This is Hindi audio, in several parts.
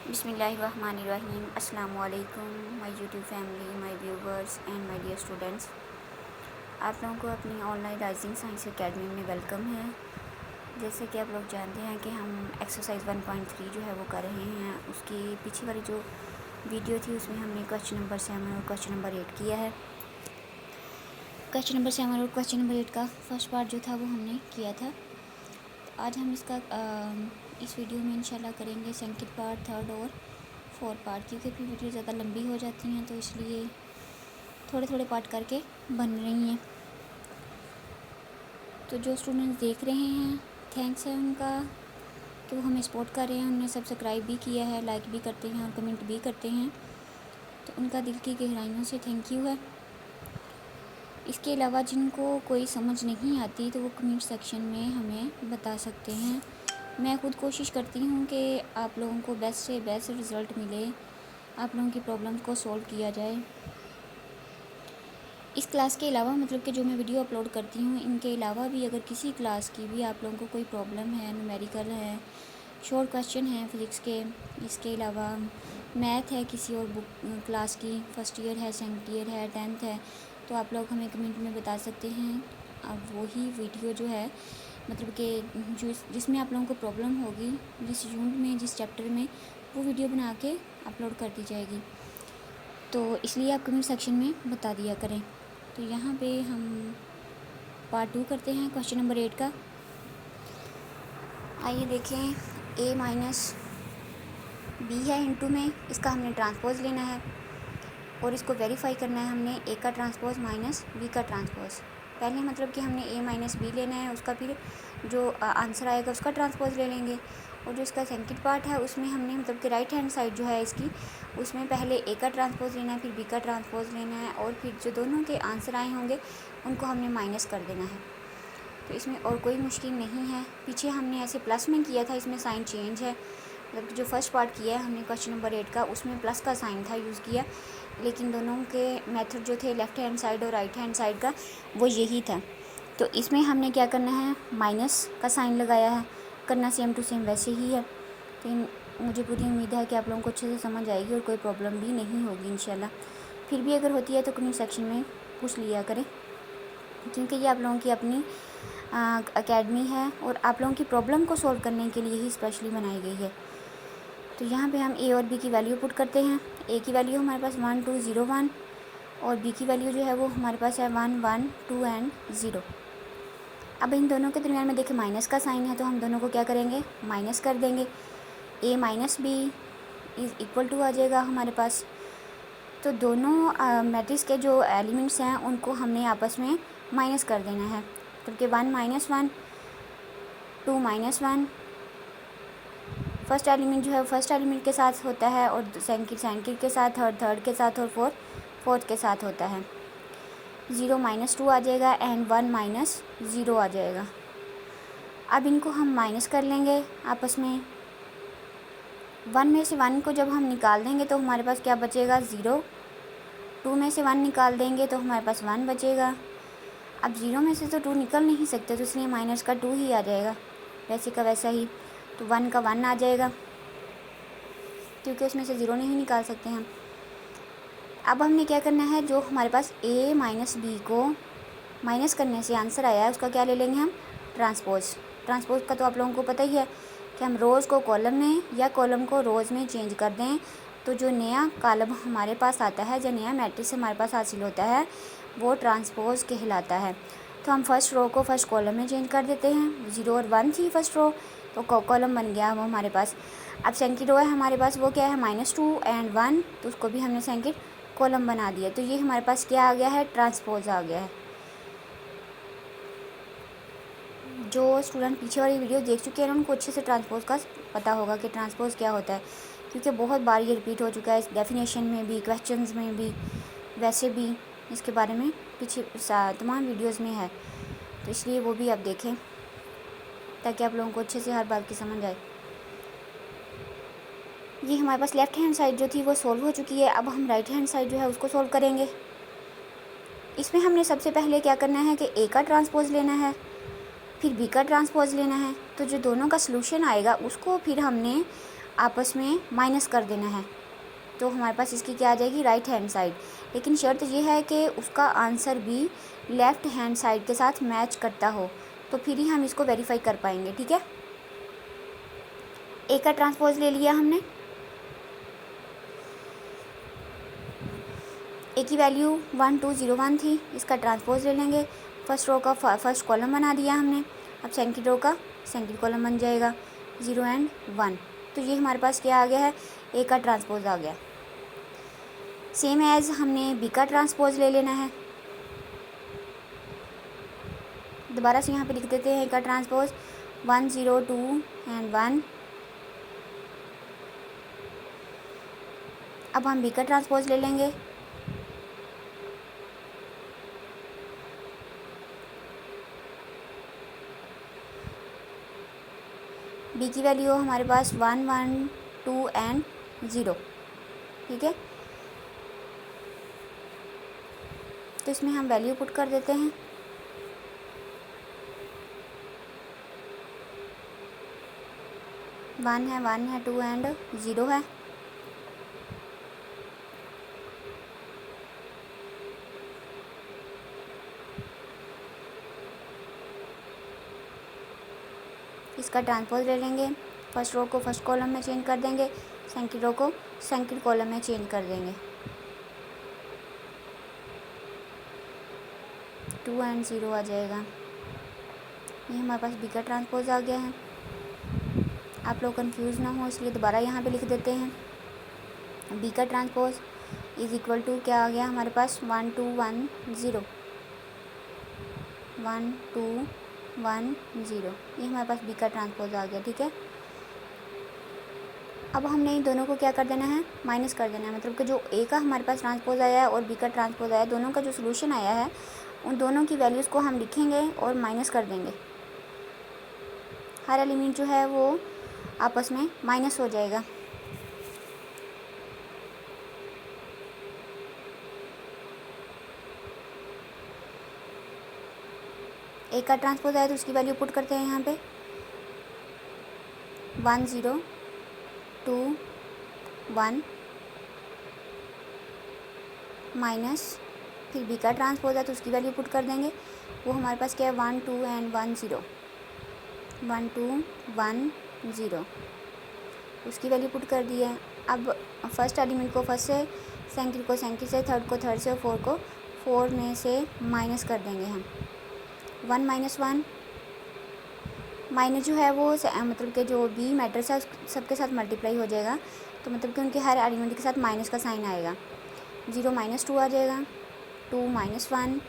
बिस्मिल्लाहिर्रहमानिर्रहीम। अस्सलाम वालेकुम my YouTube family, my viewers and my dear students. आप लोगों को अपनी ऑनलाइन राइजिंग साइंस एकेडमी में वेलकम है। जैसे कि आप लोग जानते हैं कि हम एक्सरसाइज 1.3 जो है वो कर रहे हैं। उसकी पीछे वाली जो वीडियो थी उसमें हमने क्वेश्चन नंबर 7 और क्वेश्चन नंबर 8 किया है। क्वेश्चन नंबर 7 और क्वेश्चन नंबर 8 का फर्स्ट पार्ट जो था वो हमने किया था। तो आज हम इसका इस वीडियो में इंशाल्लाह करेंगे सेकंड पार्ट, थर्ड और फोर्थ पार्ट, क्योंकि फिर वीडियो ज़्यादा लंबी हो जाती हैं तो इसलिए थोड़े थोड़े पार्ट करके बन रही हैं। तो जो स्टूडेंट्स देख रहे हैं, थैंक्स है उनका कि वो हमें सपोर्ट कर रहे हैं। उन्होंने सब्सक्राइब भी किया है, लाइक भी करते हैं और कमेंट भी करते हैं, तो उनका दिल की गहराइयों से थैंक यू है। इसके अलावा जिनको कोई समझ नहीं आती तो वो कमेंट सेक्शन में हमें बता सकते हैं। मैं खुद कोशिश करती हूँ कि आप लोगों को बेस्ट से बेस्ट रिज़ल्ट मिले, आप लोगों की प्रॉब्लम्स को सॉल्व किया जाए। इस क्लास के अलावा मतलब कि जो मैं वीडियो अपलोड करती हूँ, इनके अलावा भी अगर किसी क्लास की भी आप लोगों को कोई प्रॉब्लम है, न्यूमेरिकल है, शॉर्ट क्वेश्चन है फिज़िक्स के, इसके अलावा मैथ है, किसी और बुक क्लास की, फर्स्ट ईयर है, सेकंड ईयर है, 10th है, तो आप लोग हमें कमेंट में बता सकते हैं। अब वही वीडियो जो है मतलब कि जिसमें आप लोगों को प्रॉब्लम होगी, जिस यूनिट में, जिस चैप्टर में, वो वीडियो बना के अपलोड कर दी जाएगी। तो इसलिए आप कमेंट सेक्शन में बता दिया करें। तो यहाँ पे हम पार्ट 2 करते हैं क्वेश्चन नंबर 8 का। आइए देखें, a माइनस बी है इनटू में, इसका हमने ट्रांसपोज लेना है और इसको वेरीफाई करना है हमने a का ट्रांसपोज माइनस b का ट्रांसपोज। पहले मतलब कि हमने a माइनस बी लेना है, उसका फिर जो आंसर आएगा उसका ट्रांसपोज ले लेंगे। और जो इसका सेकंड पार्ट है उसमें हमने मतलब कि राइट हैंड साइड जो है इसकी, उसमें पहले a का ट्रांसपोज लेना है, फिर b का ट्रांसपोज लेना है, और फिर जो दोनों के आंसर आए होंगे उनको हमने माइनस कर देना है। तो इसमें और कोई मुश्किल नहीं है। पीछे हमने ऐसे प्लस में किया था, इसमें साइन चेंज है। मतलब जो फर्स्ट पार्ट किया है हमने क्वेश्चन नंबर 8 का, उसमें प्लस का साइन था यूज़ किया, लेकिन दोनों के मेथड जो थे लेफ़्ट हैंड साइड और राइट हैंड साइड का वो यही था। तो इसमें हमने क्या करना है, माइनस का साइन लगाया है, करना सेम टू सेम वैसे ही है। तो मुझे पूरी उम्मीद है कि आप लोगों को अच्छे से समझ आएगी और कोई प्रॉब्लम भी नहीं होगी इंशाल्लाह। फिर भी अगर होती है तो कमेंट सेक्शन में पूछ लिया करें, क्योंकि ये आप लोगों की अपनी एकेडमी है और आप लोगों की प्रॉब्लम को सॉल्व करने के लिए ही स्पेशली बनाई गई है। तो यहाँ पे हम a और b की वैल्यू पुट करते हैं। a की वैल्यू हमारे पास 1 2 0 1 और b की वैल्यू जो है वो हमारे पास है 1 1 2 एंड 0। अब इन दोनों के दरमियान में देखिए माइनस का साइन है, तो हम दोनों को क्या करेंगे, माइनस कर देंगे। a minus B is equal to आ जाएगा हमारे पास। तो दोनों मैट्रिक्स के जो एलिमेंट्स हैं उनको हमने आपस में माइनस कर देना है, क्योंकि 1 माइनस 1 2 माइनस 1, फर्स्ट एलिमेंट जो है फर्स्ट एलिमेंट के साथ होता है और सेकंड के साथ, थर्ड के साथ और फोर्थ के साथ होता है। 0 माइनस 2 आ जाएगा एंड 1 माइनस 0 आ जाएगा। अब इनको हम माइनस कर लेंगे आपस में। 1 में से 1 को जब हम निकाल देंगे तो हमारे पास क्या बचेगा, 0। 2 में से 1 निकाल देंगे तो हमारे पास 1 बचेगा। अब 0 में से तो 2 निकल नहीं सकते, तो इसलिए माइनस का 2 ही आ जाएगा, वैसे का वैसा ही। तो 1 का 1 आ जाएगा, क्योंकि उसमें से 0 नहीं निकाल सकते हम। अब हमने क्या करना है, जो हमारे पास a माइनस बी को माइनस करने से आंसर आया है उसका क्या ले लेंगे हम, ट्रांसपोज। ट्रांसपोज का तो आप लोगों को पता ही है कि हम रोज़ को कॉलम में या कॉलम को रोज़ में चेंज कर दें, तो जो नया कॉलम हमारे पास आता है, जो नया मैट्रिक्स हमारे पास हासिल होता है, वो ट्रांसपोज कहलाता है। तो हम फर्स्ट रो को फर्स्ट कॉलम में चेंज कर देते हैं। 0 और 1 थी फर्स्ट रो, तो कॉलम बन गया वो हमारे पास। अब सेकंड रो है हमारे पास, वो क्या है, -2 एंड 1, तो उसको भी हमने सेकंड कॉलम बना दिया। तो ये हमारे पास क्या आ गया है, ट्रांसपोज आ गया है। जो स्टूडेंट पीछे वाली वीडियो देख चुके हैं उनको अच्छे से ट्रांसपोज का पता होगा कि ट्रांसपोज क्या होता है, क्योंकि बहुत बार ये रिपीट हो चुका है, इस डेफिनेशन में भी, क्वेश्चंस में भी, वैसे भी इसके बारे में पीछे तमाम वीडियोस में है। तो इसलिए वो भी आप देखें ताकि आप लोगों को अच्छे से हर बात की समझ आए। ये हमारे पास लेफ़्ट हैंड साइड जो थी वो सॉल्व हो चुकी है। अब हम राइट हैंड साइड जो है उसको सॉल्व करेंगे। इसमें हमने सबसे पहले क्या करना है कि a का ट्रांसपोज लेना है, फिर b का ट्रांसपोज लेना है। तो जो दोनों का सलूशन आएगा उसको फिर हमने आपस में माइनस कर देना है, तो हमारे पास इसकी क्या आ जाएगी, राइट हैंड साइड। लेकिन शर्त ये है कि उसका आंसर भी लेफ़्ट हैंड साइड के साथ मैच करता हो, तो फिर ही हम इसको वेरीफाई कर पाएंगे। ठीक है, ए का ट्रांसपोज ले लिया हमने, ए की वैल्यू 1201 थी, इसका ट्रांसपोज ले लेंगे। फर्स्ट रो का फर्स्ट कॉलम बना दिया हमने, अब सेकंड रो का सेकंड कॉलम बन जाएगा 0 एंड 1। तो ये हमारे पास क्या आ गया है, ए का ट्रांसपोज आ गया। सेम एज हमने बी का ट्रांसपोज ले लेना है, दोबारा से यहाँ पे लिख देते हैं ए का ट्रांसपोज 1 0 2 एंड 1। अब हम बी का ट्रांसपोज ले लेंगे, बी की वैल्यू हमारे पास 1 1 2 एंड 0। ठीक है, तो इसमें हम वैल्यू पुट कर देते हैं। वन है 2 एंड 0 है। इसका ट्रांसपोज ले लेंगे, फर्स्ट रो को फर्स्ट कॉलम में चेंज कर देंगे, सेकंड रो को सेकंड कॉलम में चेंज कर देंगे। 2 एंड 0 आ जाएगा। ये हमारे पास बी का ट्रांसपोज आ गया है। आप लोग कंफ्यूज ना हो इसलिए दोबारा यहाँ पे लिख देते हैं, बी का ट्रांसपोज इज इक्वल टू क्या आ गया हमारे पास 1 2 1 0 1 2 1 0। ये हमारे पास बी का ट्रांसपोज आ गया। ठीक है, अब हमने इन दोनों को क्या कर देना है, माइनस कर देना है। मतलब कि जो ए का हमारे पास ट्रांसपोज आया है और बी का ट्रांसपोज आया है, दोनों का जो सोल्यूशन आया है उन दोनों की वैल्यूज़ को हम लिखेंगे और माइनस कर देंगे। हर एलिमेंट जो है वो आपस में माइनस हो जाएगा। ए का ट्रांसपोज आया तो उसकी वैल्यू पुट करते हैं यहाँ पे 1 0 2 1 माइनस, फिर बी का ट्रांसपोज आया तो उसकी वैल्यू पुट कर देंगे। वो हमारे पास क्या है 1 2 एंड 1 0 1 2 1 0, उसकी वैल्यू पुट कर दी है। अब फर्स्ट एलिमेंट को फर्स्ट से, सेकंड को सेकंड से, थर्ड को थर्ड से और फोर को फोर में से माइनस कर देंगे हम। 1 माइनस 1 माइनस जो है वो मतलब कि जो बी मैट्रिक्स है सबके साथ मल्टीप्लाई हो जाएगा, तो मतलब कि उनके हर एलिमेंट के साथ माइनस का साइन आएगा। 0 माइनस 2 आ जाएगा, 2 माइनस 1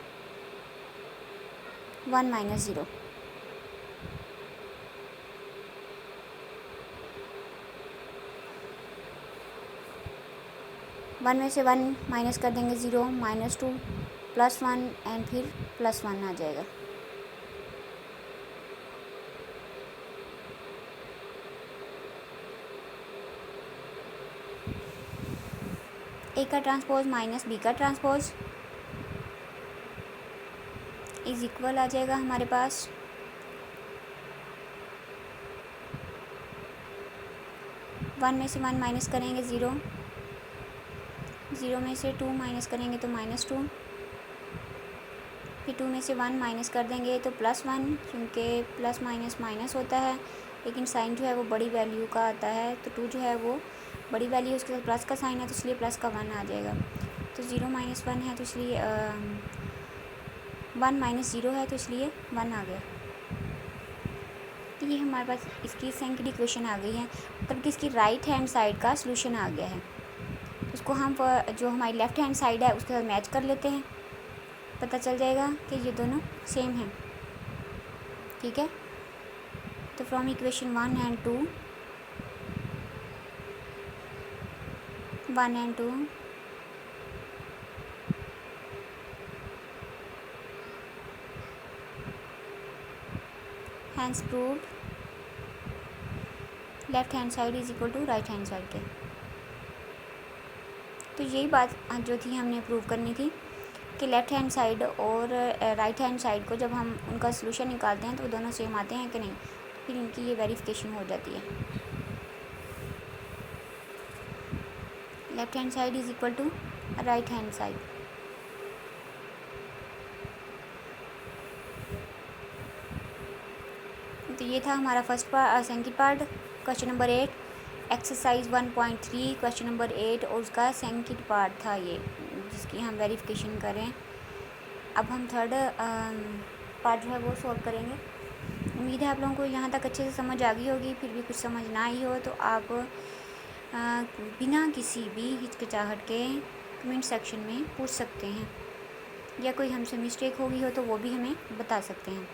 1 माइनस 0। वन में से 1 माइनस कर देंगे, 0 माइनस 2 प्लस 1 एंड फिर प्लस 1 आ जाएगा। ए का ट्रांसपोज माइनस बी का ट्रांसपोज इज इक्वल आ जाएगा हमारे पास 1 में से 1 माइनस करेंगे 0, 0 में से 2 माइनस करेंगे तो -2, फिर 2 में से 1 माइनस कर देंगे तो +1, क्योंकि प्लस माइनस माइनस होता है लेकिन साइन जो है वो बड़ी वैल्यू का आता है, तो 2 जो है वो बड़ी वैल्यू, उसके साथ प्लस का साइन है तो इसलिए प्लस का 1 आ जाएगा। तो 0 माइनस 1 है तो इसलिए 1 माइनस 0 है तो इसलिए 1 आ गया। तो ये हमारे पास इसकी सेकंड इक्वेशन आ गई है, मतलब कि इसकी राइट हैंड साइड का सॉल्यूशन आ गया है। उसको हम जो हमारी लेफ़्ट हैंड साइड है उसके साथ मैच कर लेते हैं, पता चल जाएगा कि ये दोनों सेम हैं। ठीक है, तो from equation 1 and 2 1 and 2 hence proved left hand side is equal to right hand side के। तो यही बात जो थी हमने प्रूव करनी थी कि लेफ़्ट हैंड साइड और राइट हैंड साइड को जब हम उनका सॉल्यूशन निकालते हैं तो वो दोनों सेम आते हैं कि नहीं, फिर इनकी ये वेरिफिकेशन हो जाती है। Left hand side is equal to right hand side. तो ये था हमारा first part, second part, question number 8 exercise 1.3 question number 8, और उसका सेकंड पार्ट था ये, जिसकी हम वेरिफिकेशन करें। अब हम थर्ड पार्ट जो है वो सॉल्व करेंगे। उम्मीद है आप लोगों को यहाँ तक अच्छे से समझ आ गई होगी। फिर भी कुछ समझ ना आई हो तो आप बिना किसी भी हिचकिचाहट के कमेंट सेक्शन में पूछ सकते हैं, या कोई हमसे मिस्टेक हो गई हो तो वो भी हमें बता सकते हैं।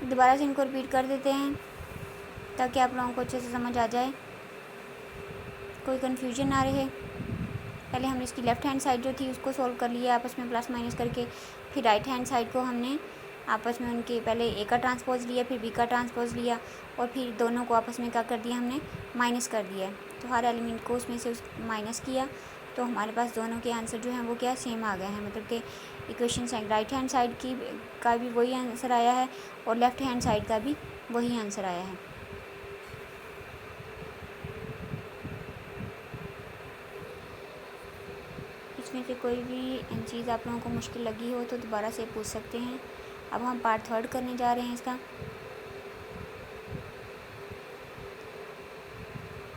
दोबारा से इनको रिपीट कर देते हैं ताकि आप लोगों को अच्छे से समझ आ जाए, कोई कन्फ्यूजन ना रहे। पहले हमने इसकी लेफ़्ट हैंड साइड जो थी उसको सॉल्व कर लिया आपस में प्लस माइनस करके। फिर राइट हैंड साइड को हमने आपस में उनके पहले ए का ट्रांसपोज लिया, फिर बी का ट्रांसपोज लिया, और फिर दोनों को आपस में क्या कर दिया, हमने माइनस कर दिया। तो हर एलिमेंट को उसमें से माइनस किया, तो हमारे पास दोनों के आंसर जो हैं वो क्या सेम आ गए हैं। मतलब कि इक्वेशन राइट हैंड साइड का भी वही आंसर आया है और लेफ़्ट हैंड साइड का भी वही आंसर आया है। इसमें से कोई भी चीज़ आप लोगों को मुश्किल लगी हो तो दोबारा से पूछ सकते हैं। अब हम पार्ट थर्ड करने जा रहे हैं इसका,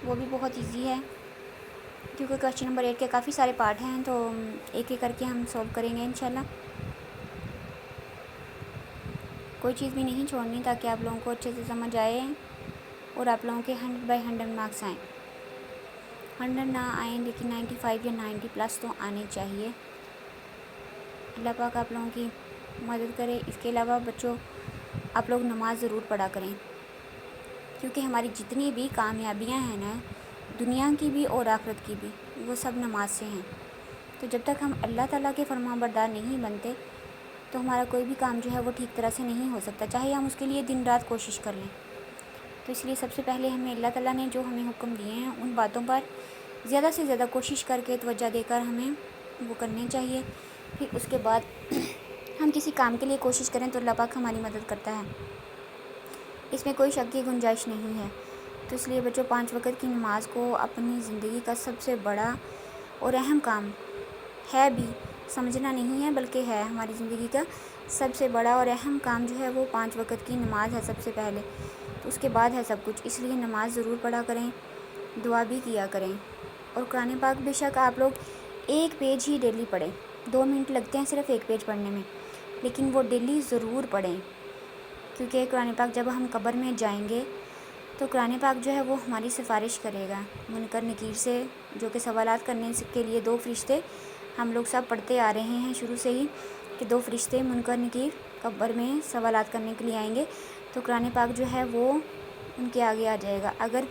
वो भी बहुत इजी है क्योंकि क्वेश्चन नंबर 8 के काफ़ी सारे पार्ट हैं, तो एक एक करके हम सॉल्व करेंगे इंशाल्लाह। कोई चीज़ भी नहीं छोड़नी ताकि आप लोगों को अच्छे से समझ आए और आप लोगों के 100/100 मार्क्स आएँ। 100 ना आए लेकिन 95 या 90 प्लस तो आने चाहिए। अल्लाह पाक आप लोगों की मदद करे। इसके अलावा बच्चों, आप लोग नमाज़ ज़रूर पढ़ा करें, क्योंकि हमारी जितनी भी कामयाबियां हैं ना, दुनिया की भी और आखिरत की भी, वो सब नमाज से हैं। तो जब तक हम अल्लाह ताला के फरमाबरदार नहीं बनते तो हमारा कोई भी काम जो है वो ठीक तरह से नहीं हो सकता, चाहे हम उसके लिए दिन रात कोशिश कर लें। तो इसलिए सबसे पहले हमें अल्लाह ताला ने जो हमें हुक्म दिए हैं उन बातों पर ज़्यादा से ज़्यादा कोशिश करके तवज्जो देकर हमें वो करने चाहिए। फिर उसके बाद हम किसी काम के लिए कोशिश करें तो अल्लाह पाक हमारी मदद करता है, इसमें कोई शक की गुंजाइश नहीं है। तो इसलिए बच्चों, 5 वक़्त की नमाज़ को अपनी ज़िंदगी का सबसे बड़ा और अहम काम है भी, समझना नहीं है बल्कि है हमारी ज़िंदगी का सबसे बड़ा और अहम काम जो है वो 5 वक़्त की नमाज़ है सबसे पहले, तो उसके बाद है सब कुछ। इसलिए नमाज़ ज़रूर पढ़ा करें, दुआ भी किया करें, और कुरान पाक बेशक आप लोग एक पेज ही डेली पढ़ें। 2 मिनट लगते हैं सिर्फ एक पेज पढ़ने में, लेकिन वो डेली ज़रूर पढ़ें, क्योंकि कुरान पाक जब हम कब्र में जाएंगे तो कुरान पाक जो है वो हमारी सिफारिश करेगा मुनकर नकीर से, जो कि सवालात करने के लिए 2 फरिश्ते हम लोग सब पढ़ते आ रहे हैं शुरू से ही, कि 2 फरिश्ते मुनकर नकीर कब्र में सवालात करने के लिए आएंगे। तो कुरान पाक जो है वो उनके आगे आ जाएगा। अगर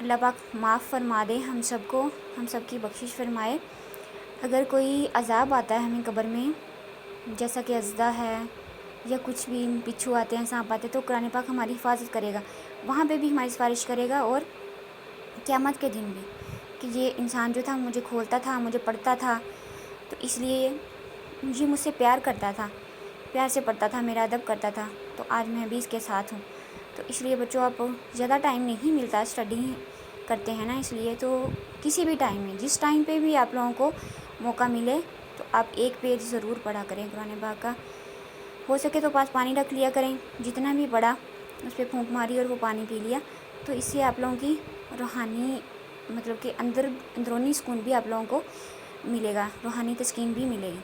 अल्लाह पाक माफ़ फरमा दे हम सबको, हम सब की बख्शिश फरमाए, अगर कोई अज़ाब आता है हमें कब्र में, जैसा कि अज़दा है या कुछ भी बिच्छू आते हैं, सांप आते हैं, तो कुरान पाक हमारी हिफाजत करेगा, वहाँ पे भी हमारी सिफारिश करेगा, और क़यामत के दिन भी, कि ये इंसान जो था मुझे खोलता था, मुझे पढ़ता था, तो इसलिए ये मुझसे प्यार करता था, प्यार से पढ़ता था, मेरा अदब करता था, तो आज मैं भी इसके साथ हूँ। तो इसलिए बच्चों, आप ज़्यादा टाइम नहीं मिलता, स्टडी करते हैं ना, इसलिए तो किसी भी टाइम में, जिस टाइम पे भी आप लोगों को मौका मिले, तो आप एक पेज ज़रूर पढ़ा करें कुरान पाक का। हो सके तो पास पानी रख लिया करें, जितना भी पढ़ा उस पर फूंक मारी और वो पानी पी लिया, तो इससे आप लोगों की रूहानी, मतलब कि अंदरूनी सुकून भी आप लोगों को मिलेगा, रूहानी तस्कीन भी मिलेगी।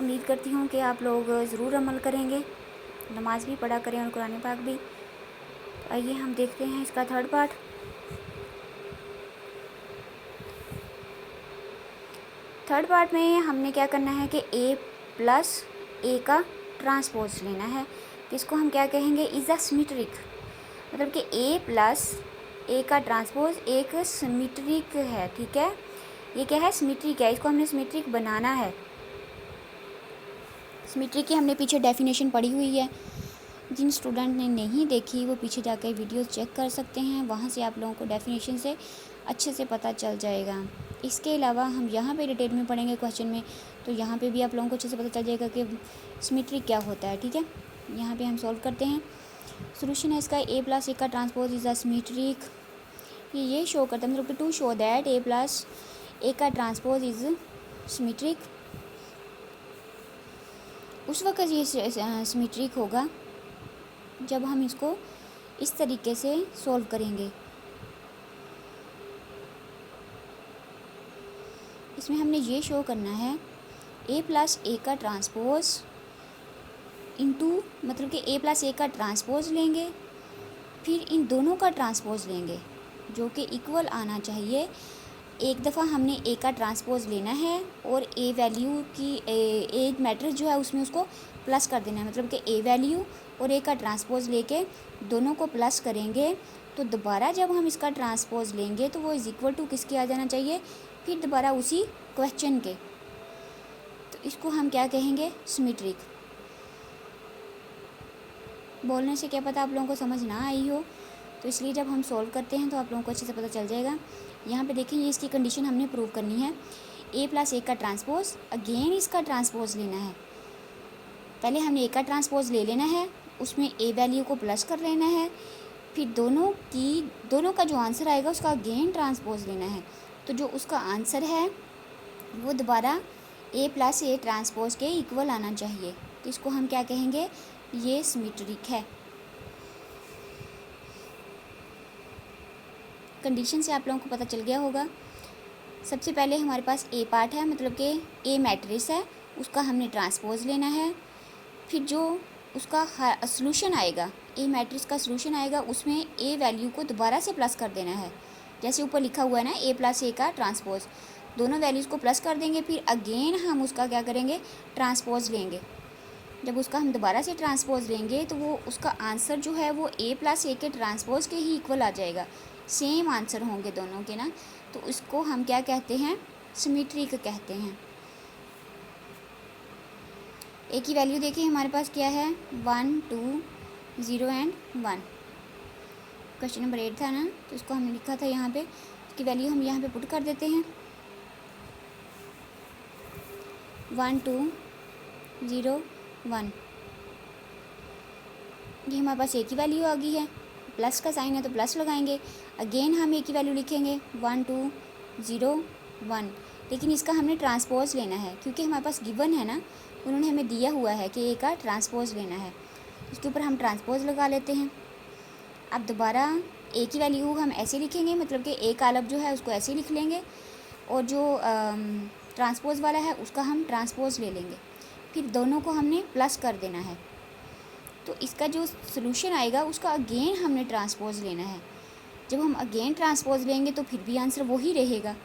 उम्मीद करती हूँ कि आप लोग ज़रूर अमल करेंगे, नमाज भी पढ़ा करें और कुरान पाक भी। तो आइए हम देखते हैं इसका थर्ड पार्ट। थर्ड पार्ट में हमने क्या करना है कि a प्लस a का ट्रांसपोज लेना है, तो इसको हम क्या कहेंगे, इज़ अ सिमेट्रिक, मतलब कि a प्लस a का ट्रांसपोज एक सिमेट्रिक है। ठीक है, ये क्या है, सिमेट्रिक है, इसको हमने सिमेट्रिक बनाना है। सिमेट्रिक की हमने पीछे डेफिनेशन पढ़ी हुई है, जिन स्टूडेंट ने नहीं देखी वो पीछे जाकर वीडियो चेक कर सकते हैं, वहाँ से आप लोगों को डेफिनेशन से अच्छे से पता चल जाएगा। इसके अलावा हम यहाँ पे डिटेल में पढ़ेंगे क्वेश्चन में, तो यहाँ पे भी आप लोगों को अच्छे से पता चल जाएगा कि सिमेट्री क्या होता है। ठीक है, यहाँ पे हम सॉल्व करते हैं। सोल्यूशन है इसका a प्लस ए का ट्रांसपोज इज़ अ सिमेट्रिक। ये शो करता है, मतलब कि to show that a plus A का ट्रांसपोज इज़ सिमेट्रिक। उस वक्त ये सिमेट्रिक होगा जब हम इसको इस तरीके से सॉल्व करेंगे। इसमें हमने ये शो करना है a प्लस ए का ट्रांसपोज इंटू, मतलब कि a प्लस ए का ट्रांसपोज लेंगे, फिर इन दोनों का ट्रांसपोज लेंगे जो कि इक्वल आना चाहिए। एक दफ़ा हमने ए का ट्रांसपोज लेना है और ए वैल्यू की ए मैट्रिक्स जो है उसमें उसको प्लस कर देना है, मतलब कि ए वैल्यू और ए का ट्रांसपोज लेके दोनों को प्लस करेंगे तो दोबारा जब हम इसका ट्रांसपोज लेंगे तो वो इज़ इक्वल टू किसके आ जाना चाहिए, फिर दोबारा उसी क्वेश्चन के। तो इसको हम क्या कहेंगे, सिमेट्रिक। बोलने से क्या पता आप लोगों को समझ ना आई हो, तो इसलिए जब हम सॉल्व करते हैं तो आप लोगों को अच्छे से पता चल जाएगा। यहाँ पे देखें, ये इसकी कंडीशन हमने प्रूव करनी है। a प्लस ए का ट्रांसपोज, अगेन इसका ट्रांसपोज लेना है। पहले हमने ए का ट्रांसपोज ले लेना है, उसमें ए वैल्यू को प्लस कर लेना है, फिर दोनों का जो आंसर आएगा उसका अगेन ट्रांसपोज लेना है। तो जो उसका आंसर है वो दोबारा a प्लस ए ट्रांसपोज के इक्वल आना चाहिए। तो इसको हम क्या कहेंगे, ये सिमेट्रिक है। कंडीशन से आप लोगों को पता चल गया होगा। सबसे पहले हमारे पास ए पार्ट है, मतलब कि ए मैट्रिक्स है, उसका हमने ट्रांसपोज लेना है। फिर जो उसका सॉल्यूशन आएगा, ए मैट्रिक्स का सॉल्यूशन आएगा, उसमें ए वैल्यू को दोबारा से प्लस कर देना है। जैसे ऊपर लिखा हुआ है ना, ए प्लस ए का ट्रांसपोज, दोनों वैल्यूज़ को प्लस कर देंगे, फिर अगेन हम उसका क्या करेंगे, ट्रांसपोज लेंगे। जब उसका हम दोबारा से ट्रांसपोज लेंगे तो वो उसका आंसर जो है वो ए प्लस ए के ट्रांसपोज के ही इक्वल आ जाएगा। सेम आंसर होंगे दोनों के ना, तो इसको हम क्या कहते हैं, सिमेट्रिक कहते हैं। ए की वैल्यू देखिए हमारे पास क्या है, 1 2 0 एंड 1। क्वेश्चन नंबर 8 था ना, तो इसको हमने लिखा था यहाँ पे, इसकी वैल्यू हम यहाँ पे पुट कर देते हैं। 1 2 0 1, ये हमारे पास ए की वैल्यू आ गई है। प्लस का साइन है तो प्लस लगाएंगे, अगेन हम ए की वैल्यू लिखेंगे 1 2 0 1। लेकिन इसका हमने ट्रांसपोज लेना है, क्योंकि हमारे पास गिवन है ना, उन्होंने हमें दिया हुआ है कि ए का ट्रांसपोज लेना है। इसके ऊपर हम ट्रांसपोज लगा लेते हैं। अब दोबारा ए की वैल्यू हम ऐसे लिखेंगे, मतलब कि ए का अलग जो है उसको ऐसे लिख लेंगे, और जो ट्रांसपोज वाला है उसका हम ट्रांसपोज ले लेंगे, फिर दोनों को हमने प्लस कर देना है। तो इसका जो सॉल्यूशन आएगा उसका अगेन हमने ट्रांसपोज लेना है। जब हम अगेन ट्रांसपोज लेंगे तो फिर भी आंसर वही रहेगा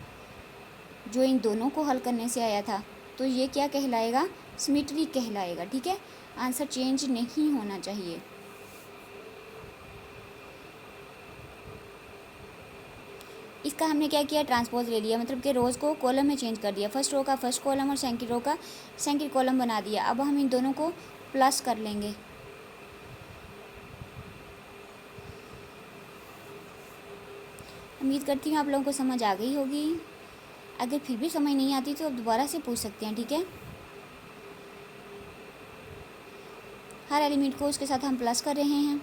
जो इन दोनों को हल करने से आया था। तो ये क्या कहलाएगा, सिमेट्रिक कहलाएगा। ठीक है, आंसर चेंज नहीं होना चाहिए। इसका हमने क्या किया, ट्रांसपोज ले लिया, मतलब कि रोज़ को कॉलम में चेंज कर दिया। फर्स्ट रो का फर्स्ट कॉलम और सेकंड रो का सेकंड कॉलम बना दिया। अब हम इन दोनों को प्लस कर लेंगे। उम्मीद करती हूँ आप लोगों को समझ आ गई होगी। अगर फिर भी समझ नहीं आती तो आप दोबारा से पूछ सकते हैं। ठीक है, हर एलिमेंट को उसके साथ हम प्लस कर रहे हैं।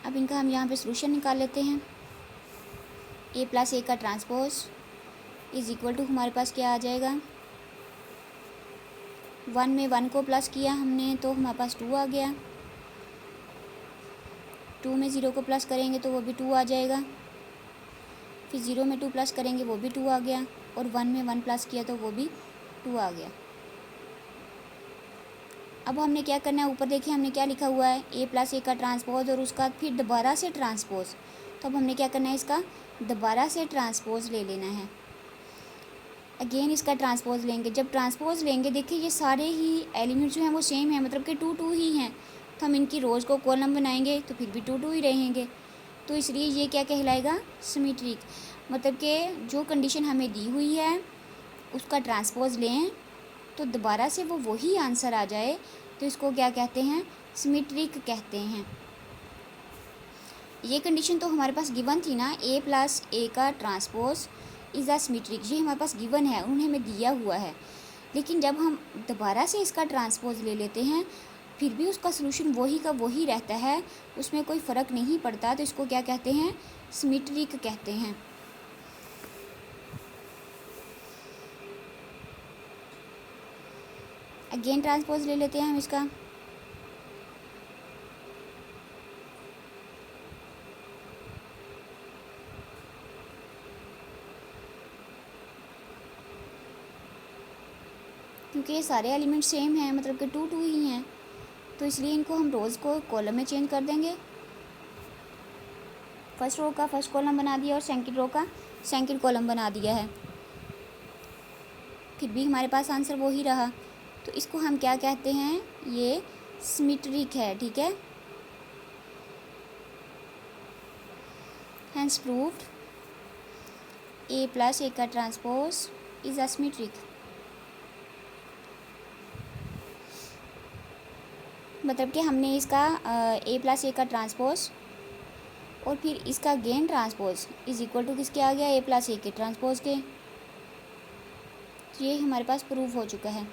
अब इनका हम यहाँ पे सॉल्यूशन निकाल लेते हैं। ए प्लस ए का ट्रांसपोज इज़ इक्वल टू हमारे पास क्या आ जाएगा, 1 में 1 को प्लस किया हमने तो हमारे पास 2 आ गया। 2 में 0 को प्लस करेंगे तो वो भी 2 आ जाएगा। फिर 0 में 2 प्लस करेंगे वो भी 2 आ गया, और 1 में 1 प्लस किया तो वो भी 2 आ गया। अब हमने क्या करना है, ऊपर देखिए हमने क्या लिखा हुआ है, ए प्लस ए का ट्रांसपोज और उसका फिर दोबारा से ट्रांसपोज। तो अब हमने क्या करना है, इसका दोबारा से ट्रांसपोज ले लेना है। अगेन इसका ट्रांसपोज लेंगे। जब ट्रांसपोज लेंगे देखिए ये सारे ही एलिमेंट जो हैं वो सेम है, मतलब कि 2 2 ही हैं। तो हम इनकी रोज़ को कॉलम बनाएंगे तो फिर भी 2 2 ही रहेंगे। तो इसलिए ये क्या कहलाएगा, सिमेट्रिक। मतलब कि जो कंडीशन हमें दी हुई है उसका ट्रांसपोज लें तो दोबारा से वो वही आंसर आ जाए तो इसको क्या कहते हैं, सिमेट्रिक कहते हैं। ये कंडीशन तो हमारे पास गिवन थी ना, a प्लस ए का ट्रांसपोज इज़ अ सिमेट्रिक, ये हमारे पास गिवन है, उन्होंने हमें दिया हुआ है। लेकिन जब हम दोबारा से इसका ट्रांसपोज ले लेते हैं फिर भी उसका सोल्यूशन वही का वही रहता है, उसमें कोई फ़र्क नहीं पड़ता, तो इसको क्या कहते हैं, सिमेट्रिक कहते हैं। अगेन ट्रांसपोज ले लेते हैं हम इसका। क्योंकि ये सारे एलिमेंट सेम हैं, मतलब कि 2 2 ही हैं, तो इसलिए इनको हम रोज़ को कॉलम में चेंज कर देंगे। फर्स्ट रो का फर्स्ट कॉलम बना दिया और सेकंड रो का सेकंड कॉलम बना दिया है, फिर भी हमारे पास आंसर वही रहा, तो इसको हम क्या कहते हैं, ये सिमेट्रिक है। ठीक है, hence proved a plus A का ट्रांसपोज इज अ सिमेट्रिक। मतलब कि हमने इसका a प्लस ए का ट्रांसपोज और फिर इसका again transpose is equal to किसके आ गया, a प्लस ए के ट्रांसपोज के। ये हमारे पास प्रूव हो चुका है।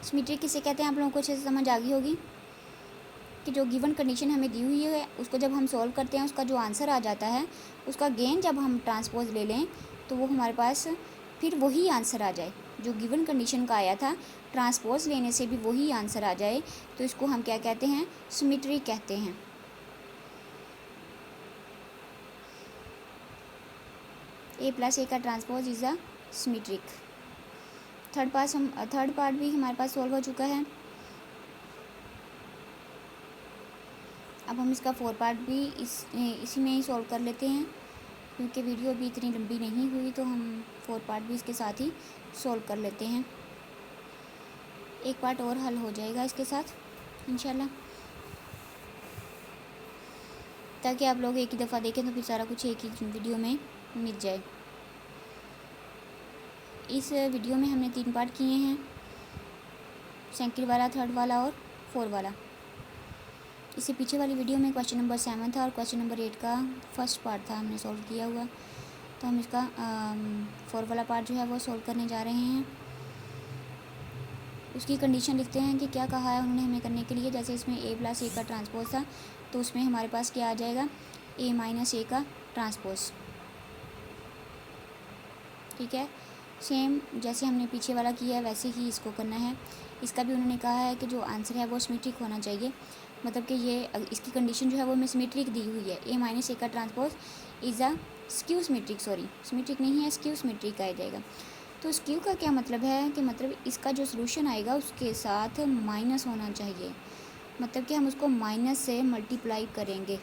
सिमेट्रिक किसे कहते हैं, आप लोगों को अच्छे से समझ आ गई होगी कि जो गिवन कंडीशन हमें दी हुई है उसको जब हम सॉल्व करते हैं उसका जो आंसर आ जाता है उसका गेन जब हम ट्रांसपोज ले लें तो वो हमारे पास फिर वही आंसर आ जाए, जो गिवन कंडीशन का आया था ट्रांसपोज लेने से भी वही आंसर आ जाए, तो इसको हम क्या कहते हैं, सिमेट्रिक कहते हैं। a प्लस ए का transpose is a symmetric. Third part भी हमारे पास सॉल्व हो चुका है। अब हम इसका 4 पार्ट भी इसी में ही सॉल्व कर लेते हैं, क्योंकि वीडियो अभी इतनी लंबी नहीं हुई, तो हम 4 पार्ट भी इसके साथ ही सॉल्व कर लेते हैं। एक पार्ट और हल हो जाएगा इसके साथ इंशाल्लाह, ताकि आप लोग एक ही दफ़ा देखें तो फिर सारा कुछ एक ही वीडियो में मिल जाए। इस वीडियो में हमने 3 पार्ट किए हैं, सेकंड वाला, थर्ड वाला और 4 वाला। इससे पीछे वाली वीडियो में क्वेश्चन नंबर 7 था और क्वेश्चन नंबर 8 का फर्स्ट पार्ट था हमने सॉल्व किया हुआ, तो हम इसका 4 वाला पार्ट जो है वो सॉल्व करने जा रहे हैं। उसकी कंडीशन लिखते हैं कि क्या कहा है उन्होंने हमें करने के लिए। जैसे इसमें a प्लस ए का ट्रांसपोज था, तो उसमें हमारे पास क्या आ जाएगा, a माइनस ए का ट्रांसपोज। ठीक है, सेम जैसे हमने पीछे वाला किया है वैसे ही इसको करना है। इसका भी उन्होंने कहा है कि जो आंसर है वो सिमेट्रिक होना चाहिए, मतलब कि ये इसकी कंडीशन जो है वो हमें सिमेट्रिक दी हुई है। a माइनस ए का transpose is a skew symmetric, symmetric नहीं है, स्क्यू सिमेट्रिक आ जाएगा। तो स्क्यू का क्या मतलब है कि मतलब इसका जो सोल्यूशन आएगा उसके साथ माइनस होना चाहिए, मतलब कि हम उसको माइनस से मल्टीप्लाई करेंगे।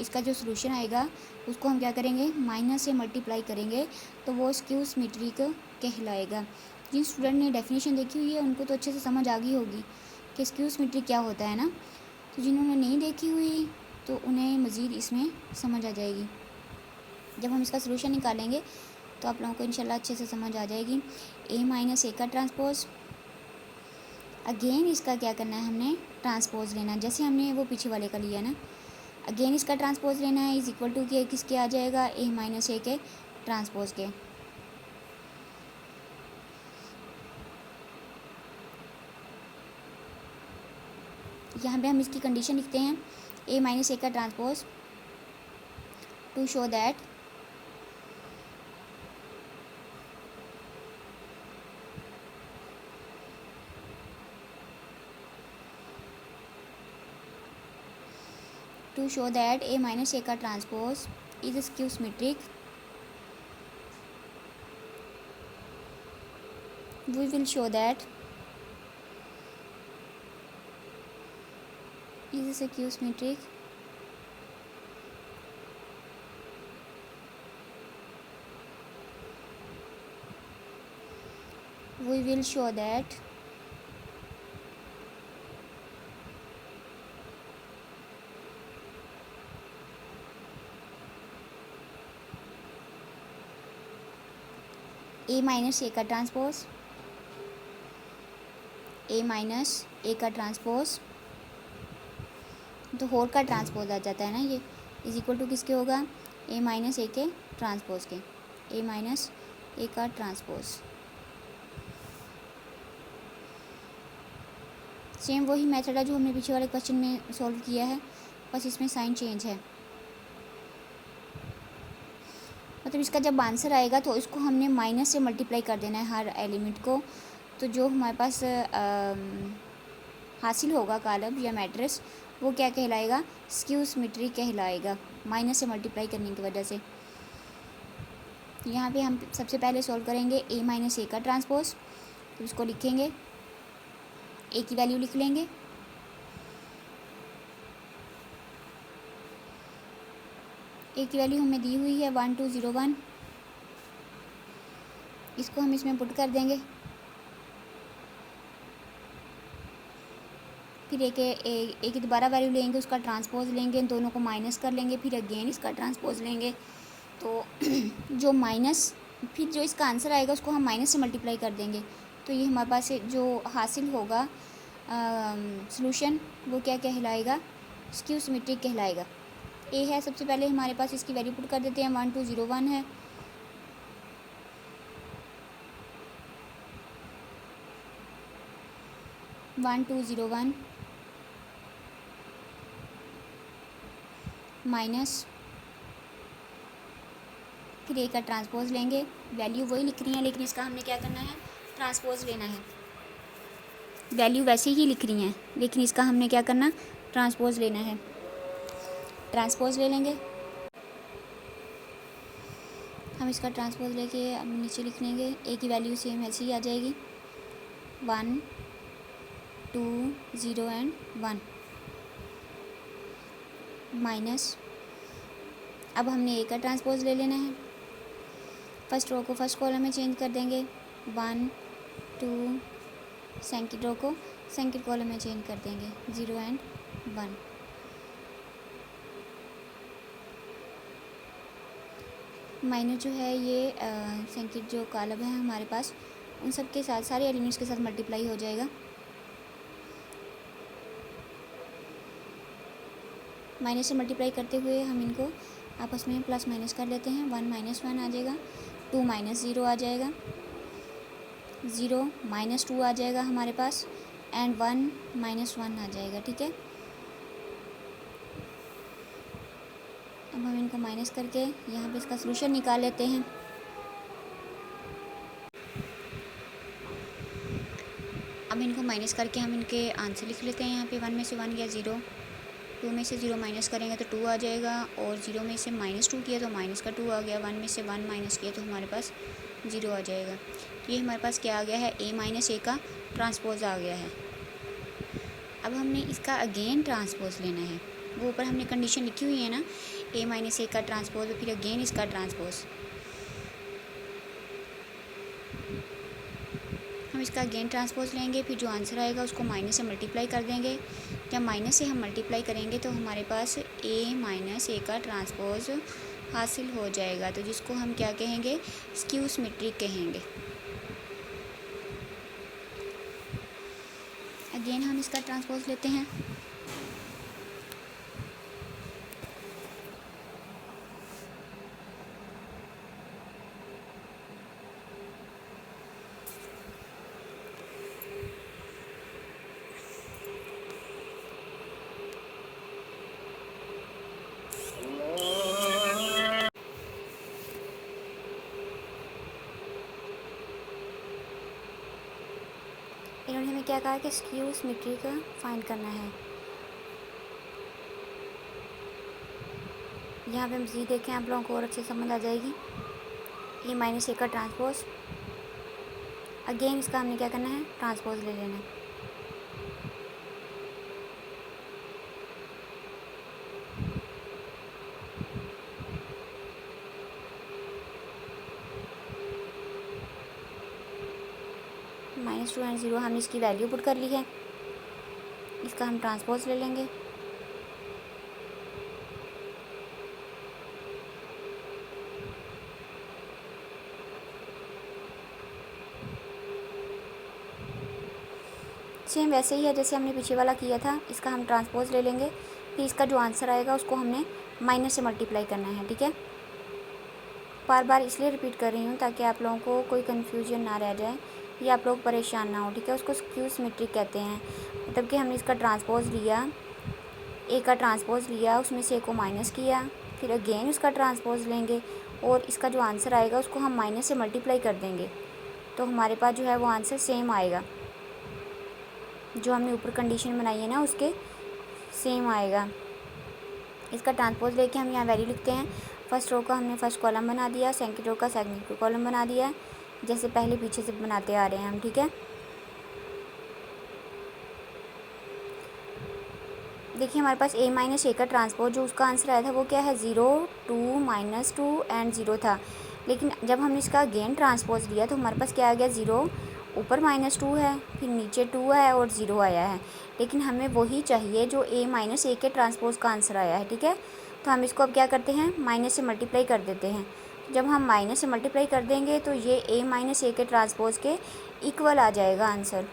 इसका जो सोल्यूशन आएगा उसको हम क्या करेंगे, माइनस से मल्टीप्लाई करेंगे, तो वो स्क्यू सिमेट्रिक कहलाएगा। जिन स्टूडेंट ने डेफिनेशन देखी हुई है उनको तो अच्छे से समझ आ गई होगी कि स्क्यू सिमेट्रिक क्या होता है ना, तो जिन्होंने नहीं देखी हुई तो उन्हें मज़ीद इसमें समझ आ जाएगी। जब हम इसका सोल्यूशन निकालेंगे तो आप लोगों को इंशाल्लाह अच्छे से समझ आ जाएगी। a माइनस ए का ट्रांसपोज, अगेन इसका क्या करना है, हमने ट्रांसपोज लेना है, जैसे हमने वो पीछे वाले का लिया ना, अगेन इसका ट्रांसपोज लेना है, इज इक्वल टू के किसके आ जाएगा, a माइनस ए के ट्रांसपोज के। यहाँ पे हम इसकी कंडीशन लिखते हैं, a माइनस ए का transpose to show that a minus A का transpose is skew symmetric, we will show that is a skew symmetric we will show that A minus A का ट्रांसपोज, ए माइनस ए का ट्रांसपोज, तो होल का ट्रांसपोज आ जाता है ना ये, इज इक्वल टू किसके होगा, ए माइनस ए के ट्रांसपोज के, ए माइनस ए का ट्रांसपोज। सेम वही मेथड है जो हमने पीछे वाले क्वेश्चन में सॉल्व किया है, बस इसमें साइन चेंज है। मतलब इसका जब आंसर आएगा तो इसको हमने माइनस से मल्टीप्लाई कर देना है हर एलिमेंट को, तो जो हमारे पास हासिल होगा कॉलम या मैट्रिक्स वो क्या कहलाएगा, स्क्यू सिमेट्री कहलाएगा, माइनस से मल्टीप्लाई करने की वजह से। यहाँ पे हम सबसे पहले सॉल्व करेंगे ए माइनस ए का ट्रांसपोज, तो इसको लिखेंगे, ए की वैल्यू लिख लेंगे, ए की वैल्यू हमें दी हुई है 1201, इसको हम इसमें पुट कर देंगे, फिर ए की दोबारा वैल्यू लेंगे, उसका ट्रांसपोज लेंगे, दोनों को माइनस कर लेंगे, फिर अगेन इसका ट्रांसपोज लेंगे, तो जो माइनस, फिर जो इसका आंसर आएगा उसको हम माइनस से मल्टीप्लाई कर देंगे, तो ये हमारे पास जो हासिल होगा सॉल्यूशन वो क्या कहलाएगा, स्क्यू सिमेट्रिक कहलाएगा। ए है सबसे पहले हमारे पास, इसकी वैल्यू पुट कर देते हैं, 1201 है, माइनस, फिर ए का ट्रांसपोज लेंगे, वैल्यू वही लिख रही है लेकिन इसका हमने क्या करना है, ट्रांसपोज लेना है, वैल्यू वैसे ही लिख रही हैं लेकिन इसका हमने क्या करना, ट्रांसपोज लेना है, ट्रांसपोज ले लेंगे, हम इसका ट्रांसपोज लेके अब नीचे लिख लेंगे, ए की वैल्यू सेम ऐसे ही आ जाएगी, 1 2 0 एंड 1 माइनस, अब हमने ए का ट्रांसपोज ले लेना है, फर्स्ट रो को फर्स्ट कॉलम में चेंज कर देंगे, 1 2, सेकंड रो को सेकंड कॉलम में चेंज कर देंगे, 0 एंड 1, माइनस जो है ये सेकंड जो कॉलम है हमारे पास उन सब के साथ, सारे एलिमेंट्स के साथ मल्टीप्लाई हो जाएगा, माइनस से मल्टीप्लाई करते हुए हम इनको आपस में प्लस माइनस कर लेते हैं, 1 माइनस 1 आ जाएगा, 2 माइनस 0 आ जाएगा, 0 माइनस 2 आ जाएगा हमारे पास, एंड 1 माइनस 1 आ जाएगा, ठीक है। अब हम इनको माइनस करके यहाँ पे इसका सॉल्यूशन निकाल लेते हैं, अब इनको माइनस करके हम इनके आंसर लिख लेते हैं, यहाँ पे 1 में से 1 गया 0, 2 में से 0 माइनस करेंगे तो 2 आ जाएगा, और 0 में से -2 किया तो माइनस का 2 आ गया, 1 में से 1 माइनस किया तो हमारे पास 0 आ जाएगा, तो ये हमारे पास क्या आ गया है, ए माइनस ए का ट्रांसपोज आ गया है। अब हमने इसका अगेन ट्रांसपोज लेना है, वो ऊपर हमने कंडीशन लिखी हुई है ना, ए माइनस ए का ट्रांसपोज, फिर अगेन इसका ट्रांसपोज, हम इसका अगेन ट्रांसपोज लेंगे, फिर जो आंसर आएगा उसको माइनस से मल्टीप्लाई कर देंगे, जब माइनस से हम मल्टीप्लाई करेंगे तो हमारे पास ए माइनस ए का ट्रांसपोज हासिल हो जाएगा, तो जिसको हम क्या कहेंगे, स्क्यू सिमेट्रिक कहेंगे। अगेन हम इसका ट्रांसपोज लेते हैं, इन्होंने हमें क्या कहा कि स्क्यू सिमेट्री का फाइंड करना है। यहाँ पे हम जी देखें, आप लोगों को और अच्छे समझ आ जाएगी, ए माइनस ए का ट्रांसपोज, अगेन इसका हमने क्या करना है, ट्रांसपोज ले लेना है, -2 एंड 0 हमने इसकी वैल्यू पुट कर ली है, इसका हम ट्रांसपोज ले लेंगे, सेम वैसे ही है जैसे हमने पीछे वाला किया था। इसका हम ट्रांसपोज ले लेंगे, फिर इसका जो आंसर आएगा उसको हमने माइनस से मल्टीप्लाई करना है, ठीक है। बार बार इसलिए रिपीट कर रही हूँ ताकि आप लोगों को कोई कन्फ्यूजन ना रह जाए या आप लोग परेशान ना हो, ठीक है। उसको स्क्यू सिमेट्रिक कहते हैं, मतलब कि हमने इसका ट्रांसपोज लिया, ए का ट्रांसपोज लिया, उसमें से ए को माइनस किया, फिर अगेन उसका ट्रांसपोज लेंगे और इसका जो आंसर आएगा उसको हम माइनस से मल्टीप्लाई कर देंगे, तो हमारे पास जो है वो आंसर सेम आएगा। जो हमने ऊपर कंडीशन बनाई है ना उसके सेम आएगा। इसका ट्रांसपोज लेके हम यहाँ वैल्यू लिखते हैं। फर्स्ट रो का हमने फर्स्ट कॉलम बना दिया, सेकंड रो का सेकंड कॉलम बना दिया, जैसे पहले पीछे से बनाते आ रहे हैं हम, ठीक है। देखिए हमारे पास a माइनस ए का ट्रांसपोज जो उसका आंसर आया था वो क्या है, 0 2 -2 एंड 0 था। लेकिन जब हमने इसका अगेन ट्रांसपोज लिया तो हमारे पास क्या आ गया, 0 ऊपर -2 है, फिर नीचे 2 है और 0 आया है। लेकिन हमें वही चाहिए जो a माइनस ए के ट्रांसपोज का आंसर आया है, ठीक है। तो हम इसको अब क्या करते हैं, माइनस से मल्टीप्लाई कर देते हैं। जब हम माइनस से मल्टीप्लाई कर देंगे तो ये a माइनस ए के ट्रांसपोज के इक्वल आ जाएगा आंसर।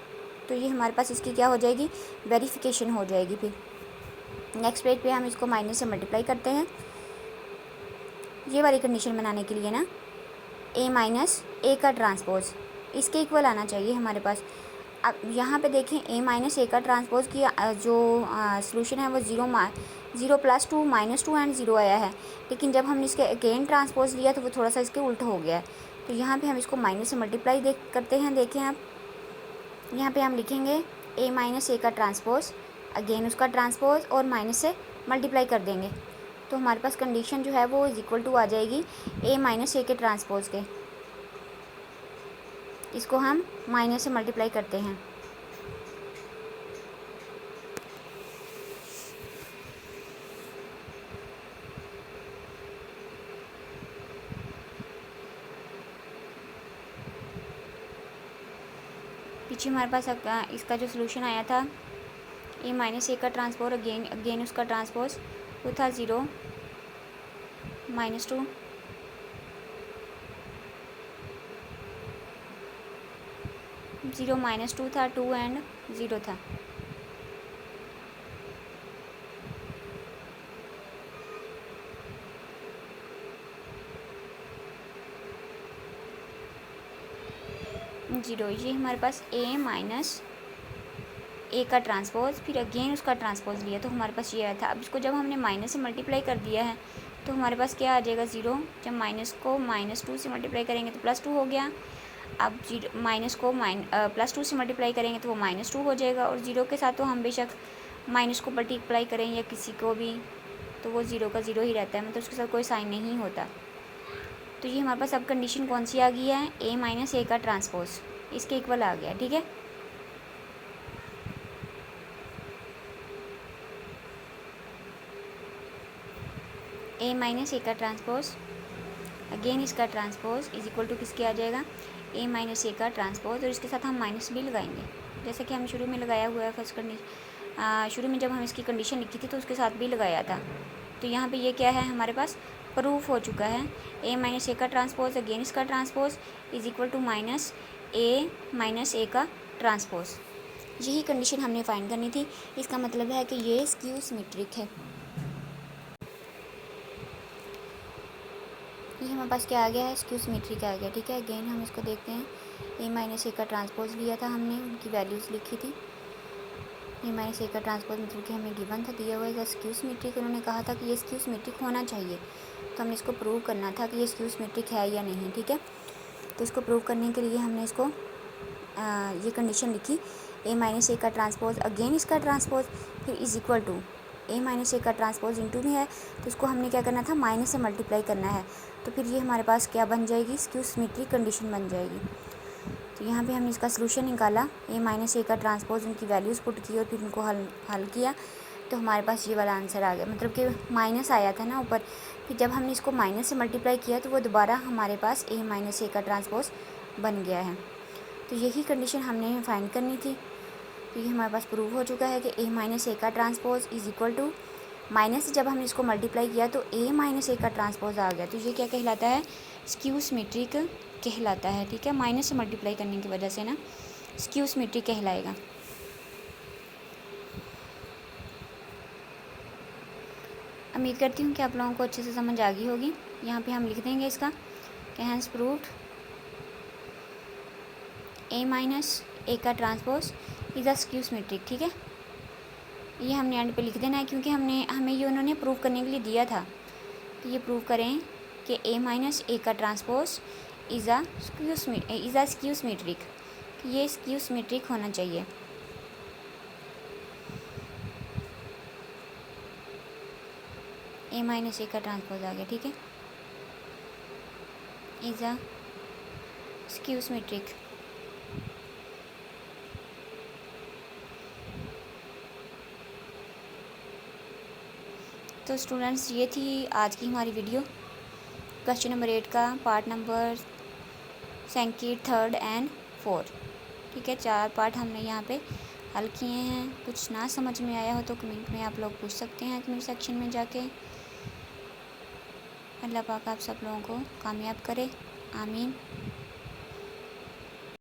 तो ये हमारे पास इसकी क्या हो जाएगी, वेरिफिकेशन हो जाएगी। फिर नेक्स्ट पेज पे हम इसको माइनस से मल्टीप्लाई करते हैं। ये वाली कंडीशन बनाने के लिए ना a माइनस ए का ट्रांसपोज इसके इक्वल आना चाहिए हमारे पास। अब यहाँ पे देखें a माइनस ए का ट्रांसपोज की जो सॉल्यूशन है वो 0 + 2 -2 एंड 0 आया है। लेकिन जब हमने इसके अगेन ट्रांसपोज लिया तो वो थोड़ा सा इसके उल्टा हो गया है। तो यहाँ पे हम इसको माइनस से मल्टीप्लाई करते हैं। देखें आप यहाँ पे हम लिखेंगे a माइनस ए का ट्रांसपोज, अगेन उसका ट्रांसपोज और माइनस से मल्टीप्लाई कर देंगे, तो हमारे पास कंडीशन जो है वो इक्वल टू आ जाएगी a माइनस ए के ट्रांसपोज के। इसको हम माइनस से मल्टीप्लाई करते हैं। पीछे हमारे पास इसका जो सलूशन आया था a माइनस ए का ट्रांसपोज अगेन उसका ट्रांसपोज वो था 0 -2 0 -2 था, 2 एंड 0 था। जीरो, ये हमारे पास a माइनस ए का ट्रांसपोज, फिर अगेन उसका ट्रांसपोज लिया तो हमारे पास ये आया था। अब इसको जब हमने माइनस से मल्टीप्लाई कर दिया है तो हमारे पास क्या आ जाएगा, 0। जब माइनस को -2 से मल्टीप्लाई करेंगे तो +2 हो गया। अब माइनस को +2 से मल्टीप्लाई करेंगे तो वो -2 हो जाएगा। और 0 के साथ तो हम बेशक माइनस को मल्टीप्लाई करें या किसी को भी तो वो 0 का 0 ही रहता है, मतलब उसके साथ कोई साइन नहीं होता। तो ये हमारे पास अब कंडीशन कौन सी आ गई है, a माइनस ए का ट्रांसपोज इसके इक्वल आ गया, ठीक है। a माइनस ए का ट्रांसपोज अगेन इसका ट्रांसपोज इज इक्वल टू किसके आ जाएगा, a माइनस ए का ट्रांसपोज, और इसके साथ हम माइनस भी लगाएंगे जैसे कि हम शुरू में लगाया हुआ है। फर्स्ट कंडीशन शुरू में जब हम इसकी कंडीशन लिखी थी तो उसके साथ भी लगाया था। तो यहाँ पे ये क्या है, हमारे पास प्रूफ हो चुका है। a माइनस ए का ट्रांसपोज अगेन इसका transpose is equal to minus a minus A का ट्रांसपोज। यही कंडीशन हमने फाइंड करनी थी। इसका मतलब है कि ये स्क्यू सिमेट्रिक है। ये हमारे पास क्या आ गया है, स्क्यू सिमेट्रिक आ गया, ठीक है। अगेन हम इसको देखते हैं। a माइनस ए का ट्रांसपोज लिया था हमने, उनकी वैल्यूज़ लिखी थी। a माइनस ए का ट्रांसपोज मतलब कि हमें गिवन था, दिया हुआ है स्क्यू सिमेट्रिक। उन्होंने कहा था कि ये स्क्यू सिमेट्रिक होना चाहिए, तो हमने इसको प्रूव करना था कि ये स्क्यू सिमेट्रिक है या नहीं, ठीक है। तो इसको प्रूव करने के लिए हमने इसको ये कंडीशन लिखी, a माइनस ए का ट्रांसपोज अगेन इसका ट्रांसपोज फिर is equal to a minus A का ट्रांसपोज इनटू में है तो इसको हमने क्या करना था, माइनस से मल्टीप्लाई करना है। तो फिर ये हमारे पास क्या बन जाएगी, स्क्यू सिमेट्रिक कंडीशन बन जाएगी। तो यहाँ पे हमने इसका सलूशन निकाला, a माइनस ए का ट्रांसपोज उनकी वैल्यूज़ पुट की और फिर उनको हल किया तो हमारे पास ये वाला आंसर आ गया। मतलब कि माइनस आया था ना ऊपर, फिर जब हमने इसको माइनस से मल्टीप्लाई किया तो वो दोबारा हमारे पास a माइनस ए का ट्रांसपोज बन गया है। तो यही कंडीशन हमने फाइंड करनी थी। तो ये हमारे पास प्रूव हो चुका है कि a माइनस ए का transpose is equal to minus से जब हमने इसको मल्टीप्लाई किया तो a माइनस ए का ट्रांसपोज आ गया। तो ये क्या कहलाता है, स्क्यू सिमेट्रिक कहलाता है, ठीक है। माइनस से मल्टीप्लाई करने की वजह से ना स्क्यू सिमेट्रिक कहलाएगा। उम्मीद करती हूँ कि आप लोगों को अच्छे से समझ आ गई होगी। यहाँ पे हम लिख देंगे इसका कि hence proved A minus A का transpose is a skew symmetric. ठीक है, ये हमने एंड पे लिख देना है क्योंकि हमें ये उन्होंने प्रूव करने के लिए दिया था कि ये प्रूव करें कि ए माइनस ए का transpose is a skew symmetric, ये स्क्यू सिमेट्रिक होना चाहिए। ए माइनस ए का ट्रांसपोज आ गया। ठीक है, इज़ अ स्क्यू सिमेट्रिक। तो स्टूडेंट्स, ये थी आज की हमारी वीडियो क्वेश्चन नंबर 8 का पार्ट नंबर 2, 3 एंड 4। ठीक है, 4 पार्ट हमने यहाँ पे हल किए हैं। कुछ ना समझ में आया हो तो कमेंट में आप लोग पूछ सकते हैं, कमेंट सेक्शन में जाके। अल्लाह पाक आप सब लोगों को कामयाब करे, आमीन।